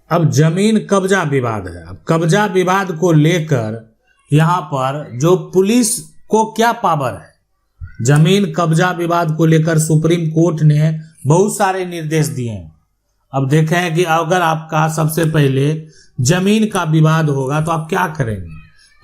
अब जमीन कब्जा विवाद है। अब कब्जा विवाद को लेकर यहाँ पर जो पुलिस को क्या पावर है, जमीन कब्जा विवाद को लेकर सुप्रीम कोर्ट ने बहुत सारे निर्देश दिए हैं। अब देखें कि अगर आपका सबसे पहले जमीन का विवाद होगा तो आप क्या करेंगे।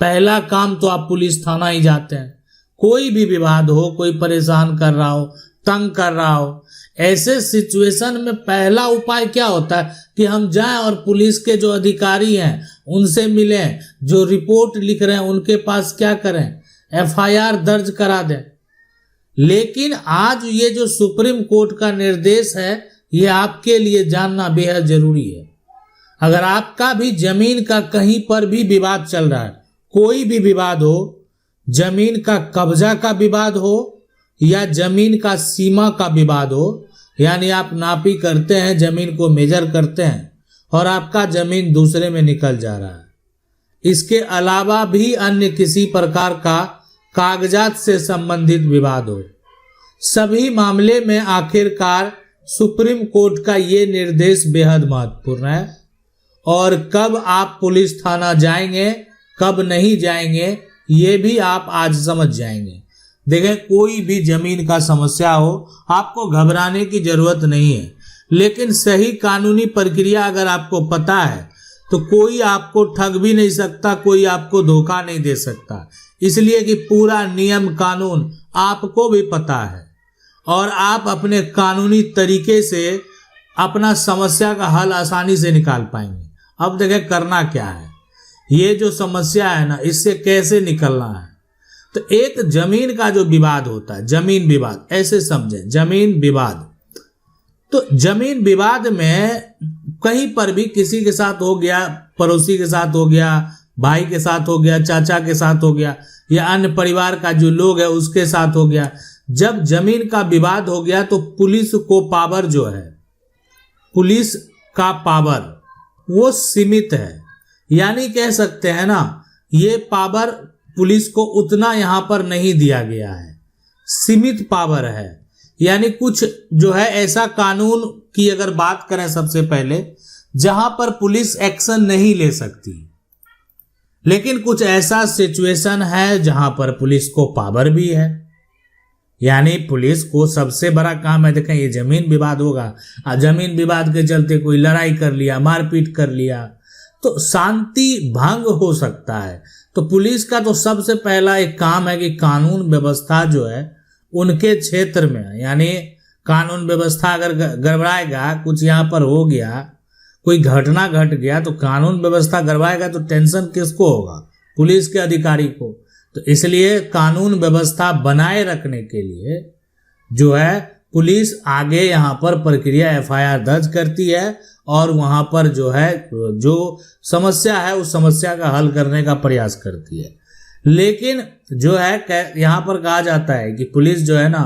पहला काम तो आप पुलिस थाना ही जाते हैं। कोई भी विवाद हो, कोई परेशान कर रहा हो, तंग कर रहा हो, ऐसे सिचुएशन में पहला उपाय क्या होता है कि हम जाएं और पुलिस के जो अधिकारी हैं उनसे मिलें, जो रिपोर्ट लिख रहे हैं उनके पास क्या करें, एफआईआर दर्ज करा दें। लेकिन आज ये जो सुप्रीम कोर्ट का निर्देश है ये आपके लिए जानना बेहद जरूरी है। अगर आपका भी जमीन का कहीं पर भी विवाद चल रहा है, कोई भी विवाद हो, जमीन का कब्जा का विवाद हो या जमीन का सीमा का विवाद हो, यानी आप नापी करते हैं, जमीन को मेजर करते हैं और आपका जमीन दूसरे में निकल जा रहा है, इसके अलावा भी अन्य किसी प्रकार का कागजात से संबंधित विवाद हो, सभी मामले में आखिरकार सुप्रीम कोर्ट का ये निर्देश बेहद महत्वपूर्ण है। और कब आप पुलिस थाना जाएंगे, कब नहीं जाएंगे, ये भी आप आज समझ जाएंगे। देखें, कोई भी जमीन का समस्या हो, आपको घबराने की जरूरत नहीं है, लेकिन सही कानूनी प्रक्रिया अगर आपको पता है तो कोई आपको ठग भी नहीं सकता, कोई आपको धोखा नहीं दे सकता, इसलिए कि पूरा नियम कानून आपको भी पता है और आप अपने कानूनी तरीके से अपना समस्या का हल आसानी से निकाल पाएंगे। अब देखें करना क्या है, ये जो समस्या है ना, इससे कैसे निकलना है। तो एक जमीन का जो विवाद होता है, जमीन विवाद ऐसे समझें, जमीन विवाद, तो जमीन विवाद में कहीं पर भी किसी के साथ हो गया, पड़ोसी के साथ हो गया, भाई के साथ हो गया, चाचा के साथ हो गया या अन्य परिवार का जो लोग है उसके साथ हो गया। जब जमीन का विवाद हो गया तो पुलिस को पावर जो है, पुलिस का पावर वो सीमित है, यानी कह सकते हैं ना, ये पावर पुलिस को उतना यहां पर नहीं दिया गया है, सीमित पावर है। यानी कुछ जो है ऐसा कानून की अगर बात करें सबसे पहले, जहां पर पुलिस एक्शन नहीं ले सकती, लेकिन कुछ ऐसा सिचुएशन है जहां पर पुलिस को पावर भी है। यानी पुलिस को सबसे बड़ा काम है, देखें ये जमीन विवाद होगा, जमीन विवाद के चलते कोई लड़ाई कर लिया, मारपीट कर लिया, तो शांति भंग हो सकता है। तो पुलिस का तो सबसे पहला एक काम है कि कानून व्यवस्था जो है उनके क्षेत्र में, यानी कानून व्यवस्था अगर गड़बड़ाएगा, कुछ यहाँ पर हो गया, कोई घटना घट गया, तो कानून व्यवस्था गड़बड़ाएगा तो टेंशन किसको होगा, पुलिस के अधिकारी को। तो इसलिए कानून व्यवस्था बनाए रखने के लिए जो है पुलिस आगे यहाँ पर प्रक्रिया एफआईआर दर्ज करती है और वहां पर जो है जो समस्या है उस समस्या का हल करने का प्रयास करती है। लेकिन जो है यहाँ पर कहा जाता है कि पुलिस जो है ना,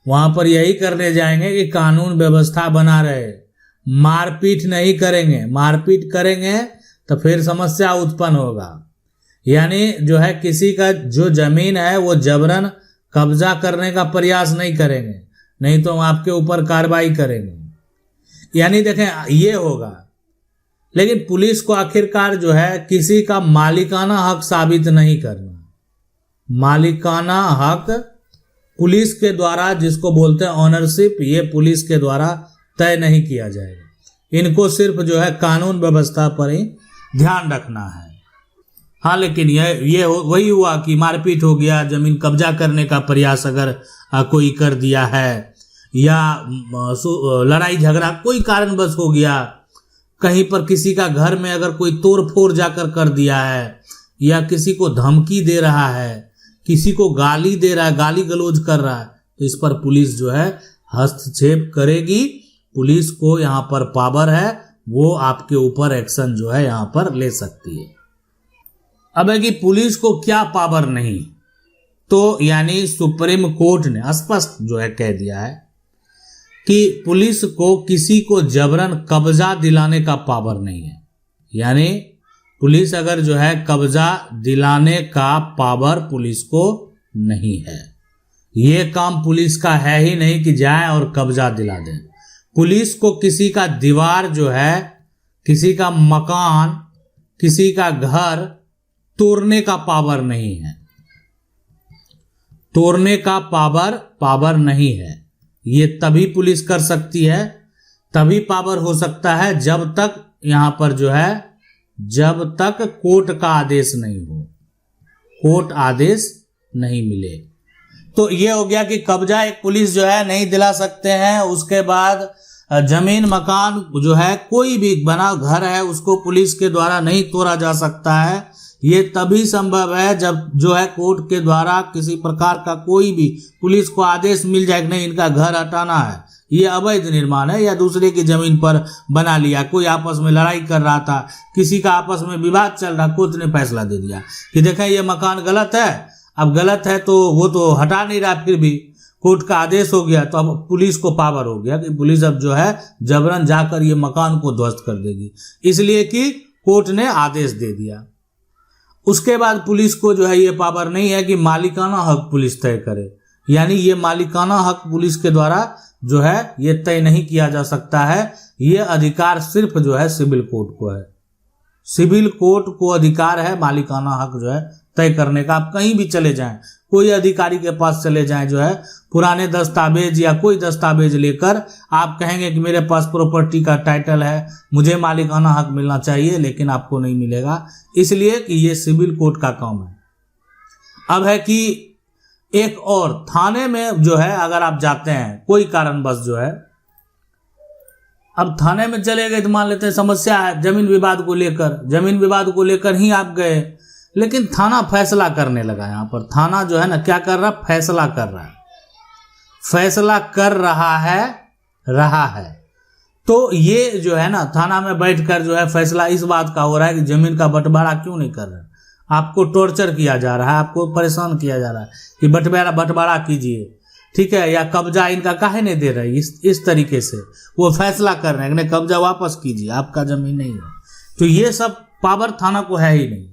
वहां पर यही करने जाएंगे कि कानून व्यवस्था बना रहे, मारपीट नहीं करेंगे, मारपीट करेंगे तो फिर समस्या उत्पन्न होगा। यानी जो है किसी का जो जमीन है वो जबरन कब्जा करने का प्रयास नहीं करेंगे, नहीं तो आपके ऊपर कार्रवाई करेंगे, यानी देखें ये होगा। लेकिन पुलिस को आखिरकार जो है किसी का मालिकाना हक साबित नहीं करना, मालिकाना हक पुलिस के द्वारा, जिसको बोलते हैं ऑनरशिप, ये पुलिस के द्वारा तय नहीं किया जाएगा। इनको सिर्फ जो है कानून व्यवस्था पर ही ध्यान रखना है। हाँ, लेकिन ये वही हुआ कि मारपीट हो गया, जमीन कब्जा करने का प्रयास अगर कोई कर दिया है या लड़ाई झगड़ा कोई कारणवश हो गया, कहीं पर किसी का घर में अगर कोई तोड़ फोड़ जाकर कर दिया है या किसी को धमकी दे रहा है, किसी को गाली दे रहा है, गाली गलौज कर रहा है, तो इस पर पुलिस जो है हस्तक्षेप करेगी। पुलिस को यहाँ पर पावर है, वो आपके ऊपर एक्शन जो है यहाँ पर ले सकती है। अब है कि पुलिस को क्या पावर नहीं, तो यानी सुप्रीम कोर्ट ने स्पष्ट जो है कह दिया है कि पुलिस को किसी को जबरन कब्जा दिलाने का पावर नहीं है। यानी पुलिस अगर जो है कब्जा दिलाने का पावर पुलिस को नहीं है, ये काम पुलिस का है ही नहीं कि जाए और कब्जा दिला दें। पुलिस को किसी का दीवार जो है किसी का मकान, किसी का घर तोड़ने का पावर नहीं है, तोड़ने का पावर नहीं है। ये तभी पुलिस कर सकती है, तभी पावर हो सकता है जब तक यहां पर जो है, जब तक कोर्ट का आदेश नहीं हो, कोर्ट आदेश नहीं मिले। तो ये हो गया कि कब्जा एक पुलिस जो है नहीं दिला सकते हैं। उसके बाद जमीन मकान जो है, कोई भी बना घर है उसको पुलिस के द्वारा नहीं तोड़ा जा सकता है। ये तभी संभव है जब जो है कोर्ट के द्वारा किसी प्रकार का कोई भी पुलिस को आदेश मिल जाए कि नहीं इनका घर हटाना है, ये अवैध निर्माण है या दूसरे की जमीन पर बना लिया। कोई आपस में लड़ाई कर रहा था, किसी का आपस में विवाद चल रहा, कोर्ट ने फैसला दे दिया कि देखें ये मकान गलत है। अब गलत है तो वो तो हटा नहीं रहा, फिर भी कोर्ट का आदेश हो गया, तो अब पुलिस को पावर हो गया कि पुलिस अब जो है जबरन जाकर ये मकान को ध्वस्त कर देगी, इसलिए कि कोर्ट ने आदेश दे दिया। उसके बाद पुलिस को जो है ये पावर नहीं है कि मालिकाना हक पुलिस तय करे, यानी ये मालिकाना हक पुलिस के द्वारा जो है ये तय नहीं किया जा सकता है। ये अधिकार सिर्फ जो है सिविल कोर्ट को है, सिविल कोर्ट को अधिकार है मालिकाना हक जो है तय करने का। आप कहीं भी चले जाएं, कोई अधिकारी के पास चले जाएं, जो है पुराने दस्तावेज या कोई दस्तावेज लेकर आप कहेंगे कि मेरे पास प्रॉपर्टी का टाइटल है, मुझे मालिकाना हक मिलना चाहिए, लेकिन आपको नहीं मिलेगा, इसलिए कि ये सिविल कोर्ट का काम है। अब है कि एक और थाने में जो है अगर आप जाते हैं कोई कारणवश जो है, अब थाने में चले गए तो मान लेते हैं समस्या है जमीन विवाद को लेकर, जमीन विवाद को लेकर ही आप गए, लेकिन थाना फैसला करने लगा। यहाँ पर थाना जो है ना क्या कर रहा, फैसला कर रहा है, फैसला कर रहा है। तो ये जो है ना थाना में बैठकर जो है फैसला इस बात का हो रहा है कि जमीन का बंटवारा क्यों नहीं कर रहे, आपको टॉर्चर किया जा रहा है, आपको परेशान किया जा रहा है कि बंटवारा कीजिए, ठीक है, या कब्जा इनका काहे नहीं दे रहे, इस तरीके से वो फैसला कर रहे हैं कि कब्जा वापस कीजिए, आपका जमीन नहीं है। तो ये सब पावर थाना को है ही नहीं।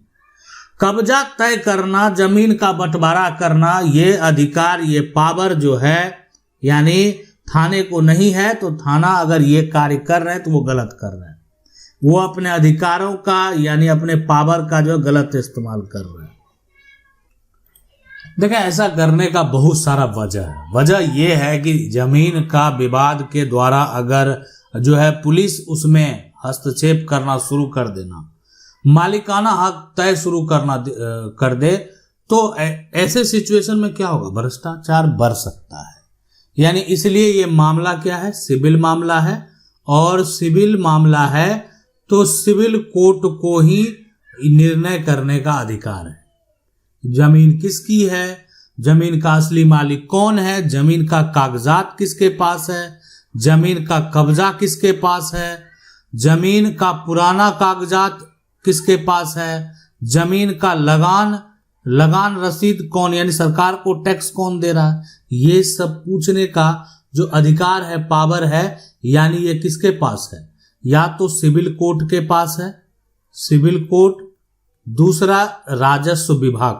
कब्जा तय करना, जमीन का बंटवारा करना, ये अधिकार, ये पावर जो है यानी थाने को नहीं है। तो थाना अगर ये कार्य कर रहे हैं तो वो गलत कर रहे हैं, वो अपने अधिकारों का यानी अपने पावर का जो गलत इस्तेमाल कर रहे हैं। देखें ऐसा करने का बहुत सारा वजह है। वजह ये है कि जमीन का विवाद के द्वारा अगर जो है पुलिस उसमें हस्तक्षेप करना शुरू कर देना, मालिकाना हक तय शुरू कर दे, तो ऐसे सिचुएशन में क्या होगा, भ्रष्टाचार बढ़ सकता है। यानी इसलिए ये मामला क्या है, सिविल मामला है, और सिविल मामला है तो सिविल कोर्ट को ही निर्णय करने का अधिकार है। जमीन किसकी है, जमीन का असली मालिक कौन है, जमीन का कागजात किसके पास है, जमीन का कब्जा किसके पास है, जमीन का पुराना कागजात किसके पास है, जमीन का लगान रसीद कौन यानी सरकार को टैक्स कौन दे रहा है, ये सब पूछने का जो अधिकार है, पावर है, यानी ये किसके पास है, या तो सिविल कोर्ट के पास है, सिविल कोर्ट, दूसरा राजस्व विभाग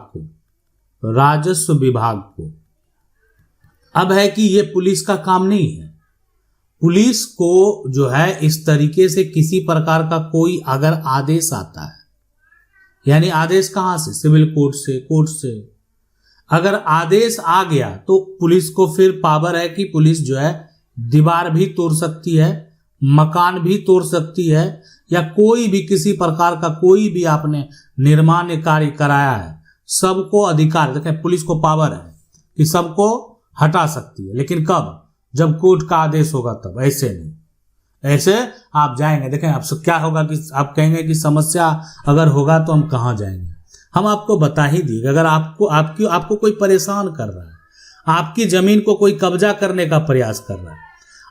को। अब है कि ये पुलिस का काम नहीं है। पुलिस को जो है इस तरीके से किसी प्रकार का कोई अगर आदेश आता है, यानी आदेश कहां से, सिविल कोर्ट से अगर आदेश आ गया तो पुलिस को फिर पावर है कि पुलिस जो है दीवार भी तोड़ सकती है, मकान भी तोड़ सकती है, या कोई भी किसी प्रकार का कोई भी आपने निर्माण कार्य कराया है, सबको अधिकार, देखें पुलिस को पावर है कि सबको हटा सकती है, लेकिन कब, जब कोर्ट का आदेश होगा तब, ऐसे नहीं। ऐसे आप जाएंगे, देखें आपसे क्या होगा कि आप कहेंगे कि समस्या अगर होगा तो हम कहाँ जाएंगे। हम आपको बता ही दिए, अगर आपको कोई परेशान कर रहा है, आपकी जमीन को कोई कब्जा करने का प्रयास कर रहा है,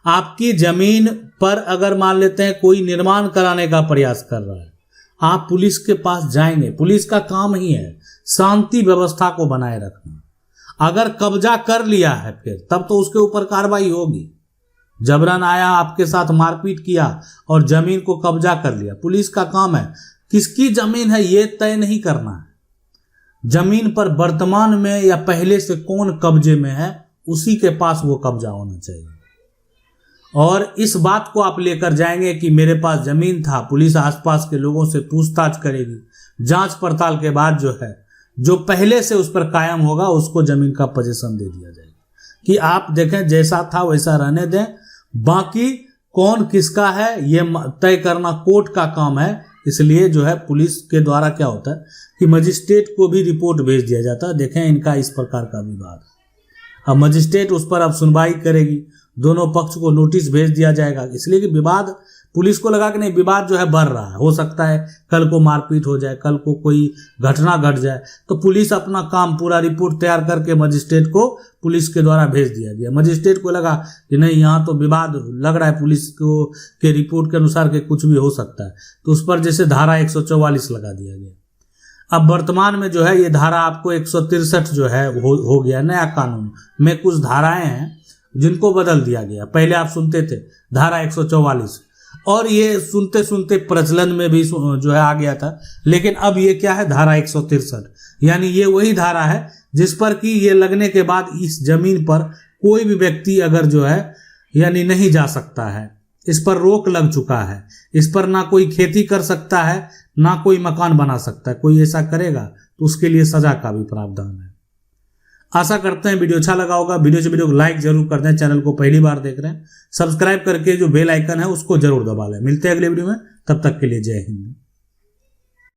आपकी जमीन पर अगर मान लेते हैं कोई निर्माण कराने का प्रयास कर रहा है, आप पुलिस के पास जाएंगे। पुलिस का काम ही है शांति व्यवस्था को बनाए रखना। अगर कब्जा कर लिया है फिर तब तो उसके ऊपर कार्रवाई होगी। जबरन आया, आपके साथ मारपीट किया और जमीन को कब्जा कर लिया, पुलिस का काम है किसकी जमीन है ये तय नहीं करना है। जमीन पर वर्तमान में या पहले से कौन कब्जे में है, उसी के पास वो कब्जा होना चाहिए। और इस बात को आप लेकर जाएंगे कि मेरे पास जमीन था, पुलिस आसपास के लोगों से पूछताछ करेगी, जांच पड़ताल के बाद जो है जो पहले से उस पर कायम होगा उसको जमीन का पोजीशन दे दिया जाएगा कि आप देखें जैसा था वैसा रहने दें, बाकी कौन किसका है ये तय करना कोर्ट का काम है। इसलिए जो है पुलिस के द्वारा क्या होता है कि मजिस्ट्रेट को भी रिपोर्ट भेज दिया जाता है, देखें इनका इस प्रकार का विवाद। अब मजिस्ट्रेट उस पर अब सुनवाई करेगी, दोनों पक्ष को नोटिस भेज दिया जाएगा, इसलिए कि विवाद पुलिस को लगा कि नहीं विवाद जो है बढ़ रहा है, हो सकता है कल को मारपीट हो जाए, कल को कोई घटना घट जाए, तो पुलिस अपना काम पूरा रिपोर्ट तैयार करके मजिस्ट्रेट को पुलिस के द्वारा भेज दिया गया। मजिस्ट्रेट को लगा कि नहीं यहाँ तो विवाद लग रहा है पुलिस को के रिपोर्ट के अनुसार के कुछ भी हो सकता है, तो उस पर जैसे धारा 144 लगा दिया गया। अब वर्तमान में जो है ये धारा आपको 163 जो है हो गया, नया कानून में कुछ धाराएं हैं जिनको बदल दिया गया। पहले आप सुनते थे धारा 144 और ये सुनते सुनते प्रचलन में भी जो है आ गया था, लेकिन अब ये क्या है धारा 163, यानी ये वही धारा है जिस पर कि ये लगने के बाद इस जमीन पर कोई भी व्यक्ति अगर जो है यानी नहीं जा सकता है, इस पर रोक लग चुका है, इस पर ना कोई खेती कर सकता है ना कोई मकान बना सकता है। कोई ऐसा करेगा तो उसके लिए सजा का भी प्रावधान है। आशा करते हैं वीडियो अच्छा लगा होगा। वीडियो को लाइक जरूर कर दें, चैनल को पहली बार देख रहे हैं सब्सक्राइब करके जो बेल आइकन है उसको जरूर दबा लें। मिलते हैं अगले वीडियो में, तब तक के लिए जय हिंद।